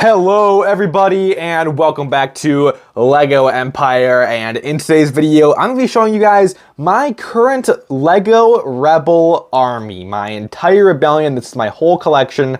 Hello everybody and welcome back to LEGO Empire, and in today's video I'm going to be showing you guys my current LEGO Rebel army, my entire rebellion. This is my whole collection.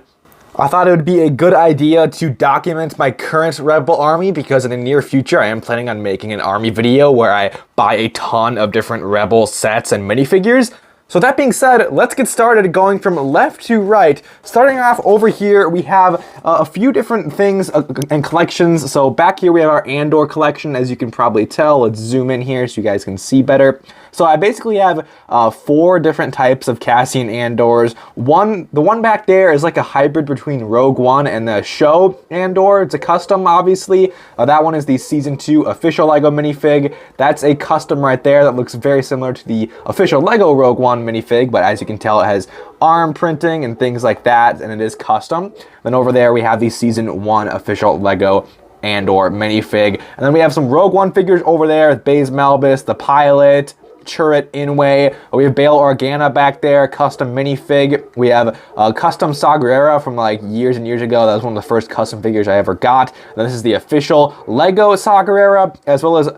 I thought it would be a good idea to document my current Rebel army because in the near future I am planning on making an army video where I buy a ton of different Rebel sets and minifigures. So that being said, let's get started going from left to right. Starting off over here, we have a few different things and collections. So back here we have our Andor collection, as you can probably tell. Let's zoom in here so you guys can see better. So I basically have 4 different types of Cassian Andors. The one back there is like a hybrid between Rogue One and the show Andor. It's a custom, obviously. That one is the Season 2 official LEGO minifig. That's a custom right there that looks very similar to the official LEGO Rogue One minifig, but as you can tell, it has arm printing and things like that, and it is custom. Then over there we have the Season 1 official LEGO Andor minifig. And then we have some Rogue One figures over there, Baze Malbus, the pilot, Turret Inway. We have Bail Organa back there, custom minifig. We have custom Saw Gerrera from like years and years ago. That was one of the first custom figures I ever got. And this is the official LEGO Saw Gerrera, as well as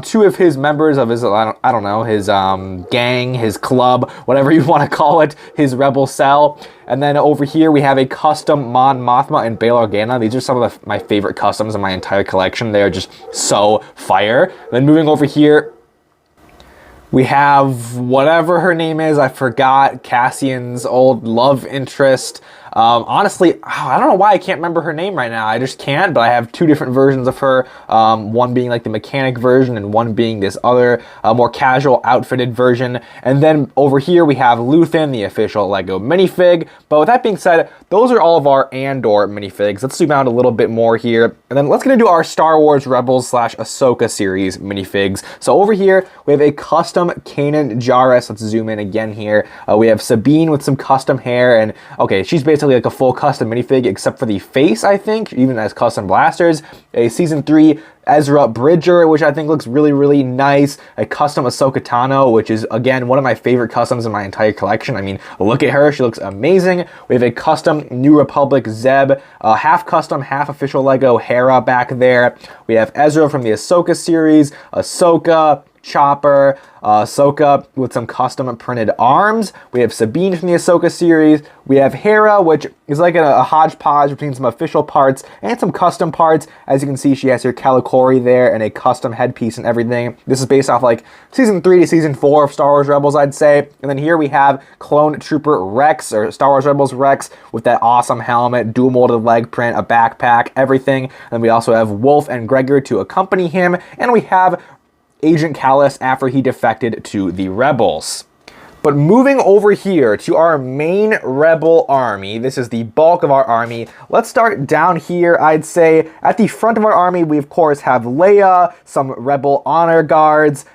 2 of his members of his, I don't know, his gang, his club, whatever you want to call it, his rebel cell. And then over here we have a custom Mon Mothma and Bail Organa. These are some of my favorite customs in my entire collection. They are just so fire. Then moving over here, we have whatever her name is, I forgot, Cassian's old love interest. Honestly, I don't know why I can't remember her name right now. I just can't, but I have 2 different versions of her. One being like the mechanic version and one being this other more casual outfitted version. And then over here we have Luthen, the official LEGO minifig. But with that being said, those are all of our Andor minifigs. Let's zoom out a little bit more here. And then let's get into our Star Wars Rebels / Ahsoka series minifigs. So over here we have a custom Kanan Jarrus. Let's zoom in again here. We have Sabine with some custom hair, and okay, she's basically like a full custom minifig except for the face, I think, even as custom blasters. A Season 3 Ezra Bridger, which I think looks really, really nice. A custom Ahsoka Tano, which is, again, one of my favorite customs in my entire collection. I mean, look at her. She looks amazing. We have a custom New Republic Zeb, half custom, half official LEGO Hera back there. We have Ezra from the Ahsoka series, Ahsoka, Chopper, Ahsoka with some custom printed arms. We have Sabine from the Ahsoka series. We have Hera, which is like a hodgepodge between some official parts and some custom parts. As you can see, she has her Calicori there and a custom headpiece and everything. This is based off like Season 3 to Season 4 of Star Wars Rebels, I'd say. And then here we have Clone Trooper Rex, or Star Wars Rebels Rex, with that awesome helmet, dual molded leg print, a backpack, everything. And we also have Wolf and Gregor to accompany him. And we have Agent Callus after he defected to the Rebels. But moving over here to our main Rebel army, this is the bulk of our army. Let's start down here, I'd say. At the front of our army, we of course have Leia, some Rebel honor guards,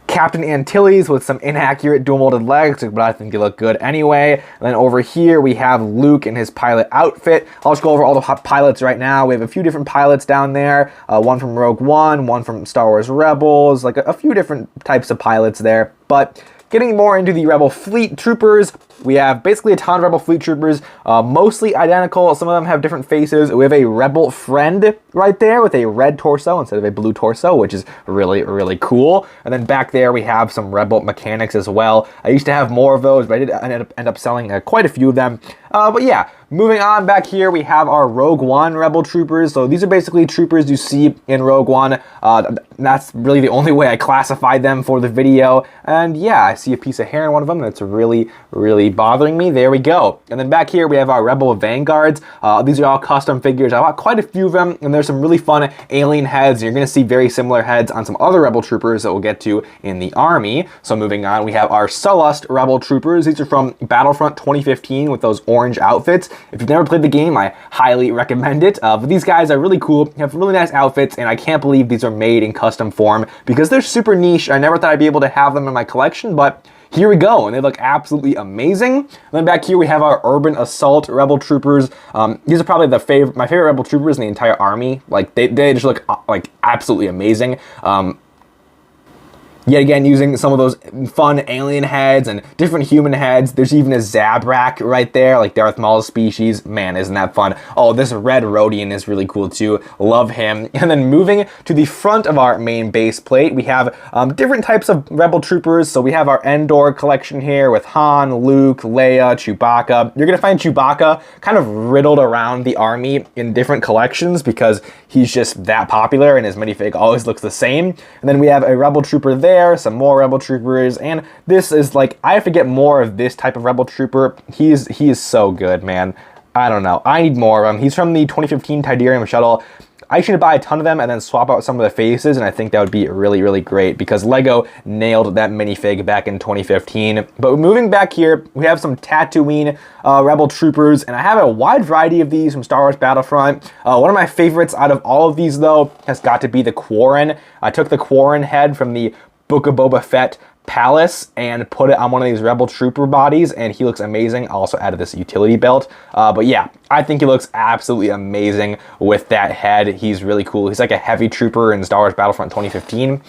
Captain Antilles with some inaccurate dual molded legs, but I think they look good anyway. And then over here we have Luke in his pilot outfit. I'll just go over all the pilots right now. We have a few different pilots down there. One from Rogue One, one from Star Wars Rebels, like a few different types of pilots there. But getting more into the Rebel Fleet Troopers, we have basically a ton of Rebel Fleet Troopers, mostly identical. Some of them have different faces. We have a Rebel Friend right there with a red torso instead of a blue torso, which is really, really cool. And then back there we have some Rebel Mechanics as well. I used to have more of those, but I did end up selling quite a few of them. But yeah, moving on back here, we have our Rogue One Rebel Troopers. So these are basically troopers you see in Rogue One. That's really the only way I classified them for the video. And yeah, I see a piece of hair in one of them that's really, really bothering me. There we go. And then back here we have our Rebel Vanguards. These are all custom figures. I bought quite a few of them, and there's some really fun alien heads. You're going to see very similar heads on some other Rebel Troopers that we'll get to in the army. So moving on, we have our Sullust Rebel Troopers. These are from Battlefront 2015 with those orange outfits. If you've never played the game, I highly recommend it. But these guys are really cool, have really nice outfits, and I can't believe these are made in custom form because they're super niche. I never thought I'd be able to have them in my collection, but here we go, and they look absolutely amazing. And then back here we have our Urban Assault Rebel Troopers. These are probably my favorite Rebel Troopers in the entire army. Like they just look like absolutely amazing. Yet again, using some of those fun alien heads and different human heads. There's even a Zabrak right there, like Darth Maul's species. Man, isn't that fun? Oh, this red Rodian is really cool too. Love him. And then moving to the front of our main base plate, we have different types of Rebel troopers. So we have our Andor collection here with Han, Luke, Leia, Chewbacca. You're gonna find Chewbacca kind of riddled around the army in different collections because he's just that popular and his minifig always looks the same. And then we have a Rebel trooper there, some more Rebel troopers, and this is like, I have to get more of this type of Rebel trooper. He is so good, man. I don't know. I need more of him. He's from the 2015 Tidarium shuttle. I should buy a ton of them and then swap out some of the faces, and I think that would be really, really great because Lego nailed that minifig back in 2015. But moving back here, we have some Tatooine Rebel troopers, and I have a wide variety of these from Star Wars Battlefront. One of my favorites out of all of these, though, has got to be the Quarren. I took the Quarren head from the Book of Boba Fett Palace and put it on one of these Rebel trooper bodies, and he looks amazing. I also added this utility belt, but yeah, I think he looks absolutely amazing with that head. He's really cool. He's like a heavy trooper in Star Wars Battlefront 2015.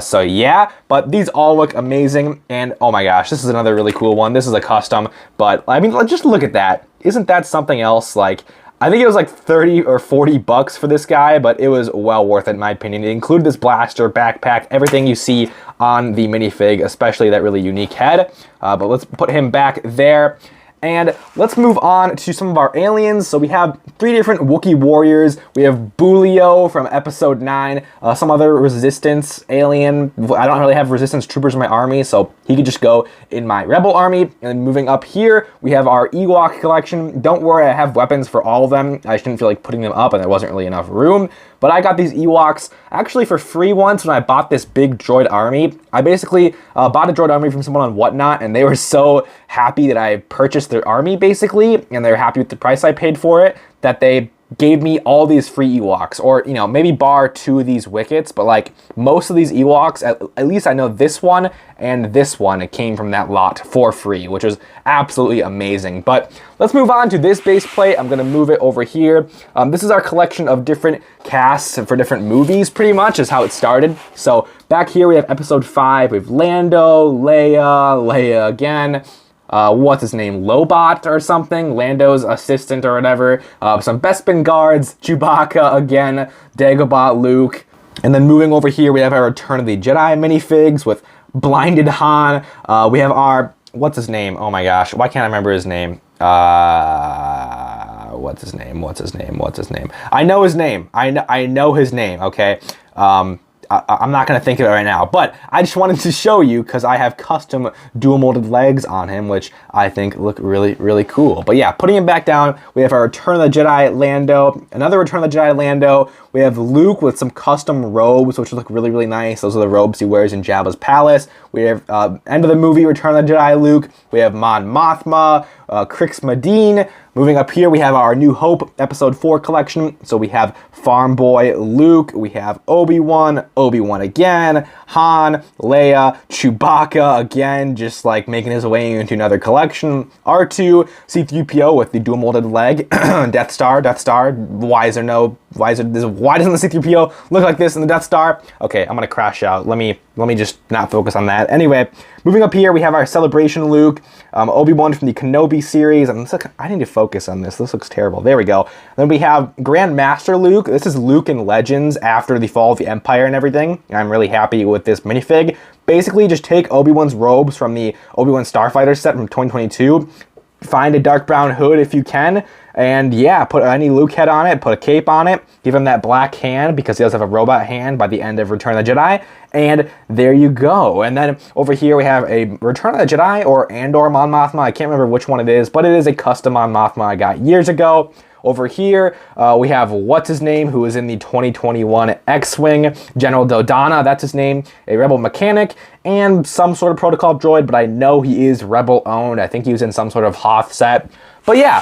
So yeah, but these all look amazing, and oh my gosh, this is another really cool one. This is a custom, but I mean, just look at that. Isn't that something else? Like, I think it was like 30 or 40 bucks for this guy, but it was well worth it in my opinion. It included this blaster, backpack, everything you see on the minifig, especially that really unique head. But let's put him back there. And let's move on to some of our aliens. So we have 3 different Wookiee warriors. We have Bulio from episode 9, some other resistance alien. I don't really have resistance troopers in my army, so he could just go in my rebel army. And moving up here, we have our Ewok collection. Don't worry, I have weapons for all of them. I just didn't feel like putting them up and there wasn't really enough room. But I got these Ewoks actually for free once when I bought this big droid army. I basically bought a droid army from someone on Whatnot, and they were so happy that I purchased their army basically, and they're happy with the price I paid for it, that they gave me all these free Ewoks, or, you know, maybe bar 2 of these Wickets, but like most of these Ewoks, at least I know this one and this one came from that lot for free, which was absolutely amazing. But let's move on to this base plate. I'm gonna move it over here. This is our collection of different casts for different movies, pretty much is how it started. So back here we have episode 5, we have Lando, Leia again, what's his name, Lobot or something, Lando's assistant or whatever, some Bespin guards, Chewbacca again, Dagobah, Luke, and then moving over here we have our Return of the Jedi minifigs with blinded Han. We have our, what's his name, oh my gosh, why can't I remember his name? What's his name? I know his name, I know his name, okay? I'm not going to think of it right now, but I just wanted to show you because I have custom dual molded legs on him, which I think look really, really cool. But yeah, putting him back down, we have our Return of the Jedi Lando, another Return of the Jedi Lando. We have Luke with some custom robes, which look really, really nice. Those are the robes he wears in Jabba's palace. We have end of the movie Return of the Jedi Luke. We have Mon Mothma, Crix Madine. Moving up here, we have our New Hope Episode 4 collection. So we have Farm Boy Luke, we have Obi-Wan again, Han, Leia, Chewbacca again, just like making his way into another collection. R2, C-3PO with the dual molded leg, Death Star. Why doesn't the C-3PO look like this in the Death Star? Okay, I'm gonna crash out. Let me just not focus on that. Anyway, moving up here, we have our Celebration Luke, Obi-Wan from the Kenobi series. I need to focus on this. This looks terrible. There we go. Then we have Grand Master Luke. This is Luke in Legends after the fall of the Empire and everything. I'm really happy with this minifig. Basically, just take Obi-Wan's robes from the Obi-Wan Starfighter set from 2022. Find a dark brown hood if you can, and yeah, put any Luke head on it, put a cape on it, give him that black hand because he does have a robot hand by the end of Return of the Jedi, and there you go. And then over here we have a Return of the Jedi or Andor Mon Mothma. I can't remember which one it is, but it is a custom Mon Mothma I got years ago. Over here, we have what's his name, who is in the 2021 X-Wing, General Dodonna, that's his name, a Rebel mechanic, and some sort of protocol droid, but I know he is Rebel owned. I think he was in some sort of Hoth set. But yeah,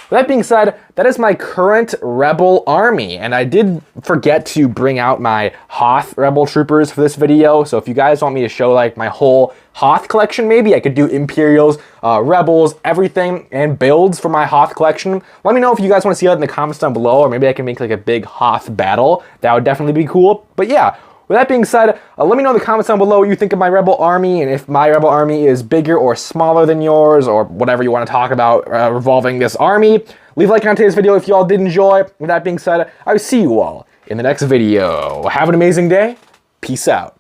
with that being said, that is my current Rebel army, and I did forget to bring out my Hoth Rebel troopers for this video, so if you guys want me to show like my whole Hoth collection, maybe I could do Imperials, Rebels, everything, and builds for my Hoth collection. Let me know if you guys want to see that in the comments down below, or maybe I can make like a big Hoth battle. That would definitely be cool. But yeah, with that being said, let me know in the comments down below what you think of my rebel army, and if my rebel army is bigger or smaller than yours, or whatever you want to talk about revolving this army. Leave a like on today's video if you all did enjoy. With that being said, I will see you all in the next video. Have an amazing day. Peace out.